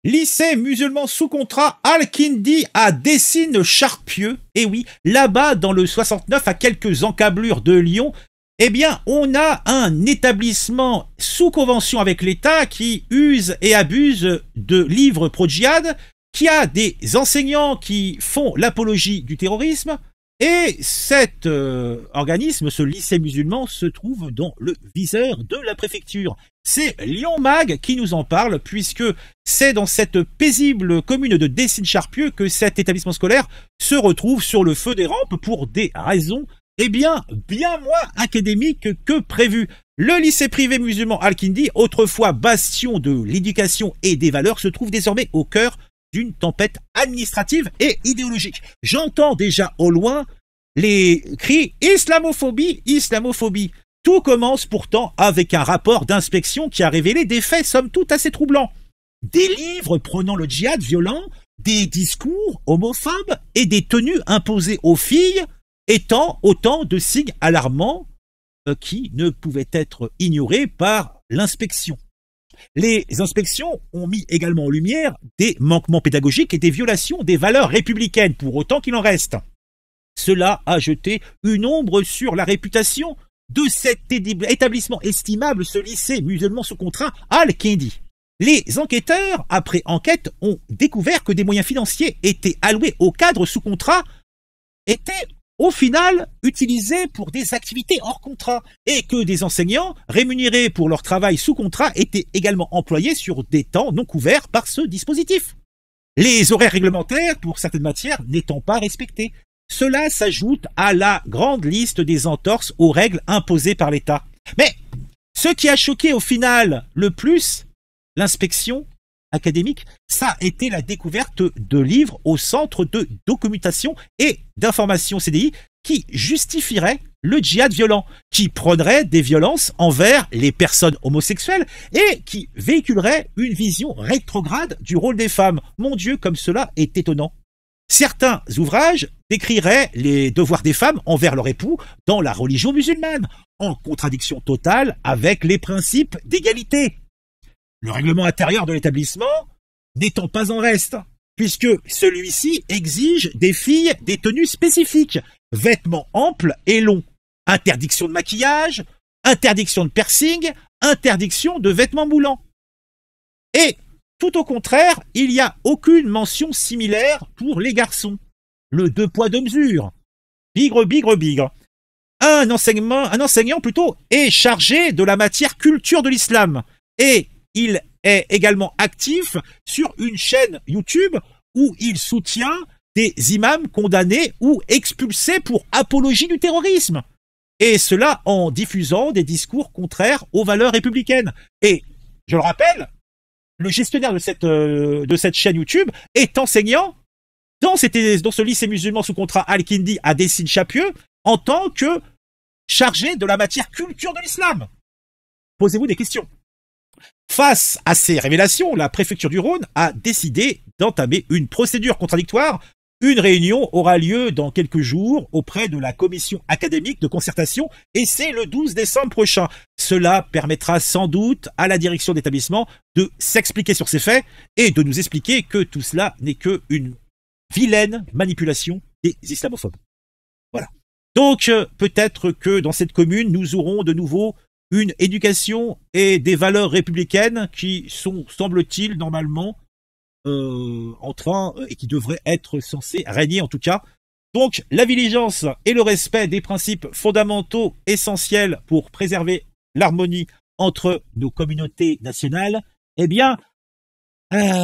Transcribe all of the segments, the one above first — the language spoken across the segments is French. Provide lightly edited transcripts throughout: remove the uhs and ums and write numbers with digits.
Lycée musulman sous contrat Al-Kindi à Dessines-Charpieu. Et oui, là-bas, dans le 69, à quelques encablures de Lyon, eh bien, on a un établissement sous convention avec l'État qui use et abuse de livres pro-djihad, qui a des enseignants qui font l'apologie du terrorisme. Et cet organisme, ce lycée musulman, se trouve dans le viseur de la préfecture. C'est Lyon Mag qui nous en parle, puisque c'est dans cette paisible commune de Dessines-Charpieu que cet établissement scolaire se retrouve sur le feu des rampes pour des raisons, eh bien moins académiques que prévu. Le lycée privé musulman Al-Kindi, autrefois bastion de l'éducation et des valeurs, se trouve désormais au cœur d'une tempête administrative et idéologique. J'entends déjà au loin les cris « islamophobie, islamophobie ». Tout commence pourtant avec un rapport d'inspection qui a révélé des faits somme toute assez troublants. Des livres prônant le djihad violent, des discours homophobes et des tenues imposées aux filles étant autant de signes alarmants qui ne pouvaient être ignorés par l'inspection. Les inspections ont mis également en lumière des manquements pédagogiques et des violations des valeurs républicaines, pour autant qu'il en reste. Cela a jeté une ombre sur la réputation de cet établissement estimable, ce lycée musulman sous contrat Al-Kindi. Les enquêteurs, après enquête, ont découvert que des moyens financiers étaient alloués au cadre sous contrat, étaient au final utilisés pour des activités hors contrat, et que des enseignants rémunérés pour leur travail sous contrat étaient également employés sur des temps non couverts par ce dispositif. Les horaires réglementaires pour certaines matières n'étant pas respectés. Cela s'ajoute à la grande liste des entorses aux règles imposées par l'État. Mais ce qui a choqué au final le plus l'inspection académique, ça a été la découverte de livres au Centre de documentation et d'information CDI qui justifieraient le djihad violent, qui prônerait des violences envers les personnes homosexuelles et qui véhiculerait une vision rétrograde du rôle des femmes. Mon Dieu, comme cela est étonnant. Certains ouvrages décriraient les devoirs des femmes envers leur époux dans la religion musulmane, en contradiction totale avec les principes d'égalité. Le règlement intérieur de l'établissement n'étant pas en reste, puisque celui-ci exige des filles des tenues spécifiques, vêtements amples et longs, interdiction de maquillage, interdiction de piercing, interdiction de vêtements moulants. Et tout au contraire, il n'y a aucune mention similaire pour les garçons. Le deux poids deux mesures. Bigre, bigre, bigre. Un enseignant plutôt est chargé de la matière culture de l'islam. Et il est également actif sur une chaîne YouTube où il soutient des imams condamnés ou expulsés pour apologie du terrorisme. Et cela en diffusant des discours contraires aux valeurs républicaines. Et, je le rappelle, le gestionnaire de cette chaîne YouTube est enseignant dans ce lycée musulman sous contrat Al-Kindi à Dessines-Charpieu en tant que chargé de la matière culture de l'islam. Posez-vous des questions. Face à ces révélations, la préfecture du Rhône a décidé d'entamer une procédure contradictoire. Une réunion aura lieu dans quelques jours auprès de la commission académique de concertation et c'est le 12 décembre prochain. Cela permettra sans doute à la direction d'établissement de s'expliquer sur ces faits et de nous expliquer que tout cela n'est qu'une vilaine manipulation des islamophobes. Voilà. Donc peut-être que dans cette commune, nous aurons de nouveau une éducation et des valeurs républicaines qui sont, semble-t-il, normalement, en train et qui devraient être censés régner en tout cas. Donc la vigilance et le respect des principes fondamentaux essentiels pour préserver l'harmonie entre nos communautés nationales, eh bien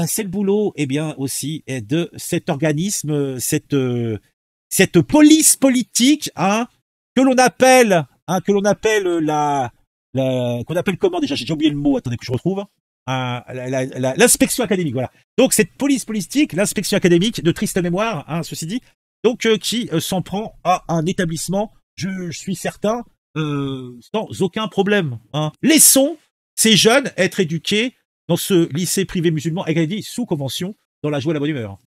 c'est le boulot aussi de cet organisme, cette police politique que l'on appelle qu'on appelle comment déjà, j'ai déjà oublié le mot, attendez que je retrouve. L'inspection académique, voilà. Donc cette police politique, l'inspection académique, de triste mémoire, ceci dit, donc qui s'en prend à un établissement, je suis certain, sans aucun problème. Laissons ces jeunes être éduqués dans ce lycée privé musulman Al-Kindi sous convention, dans la joie et la bonne humeur.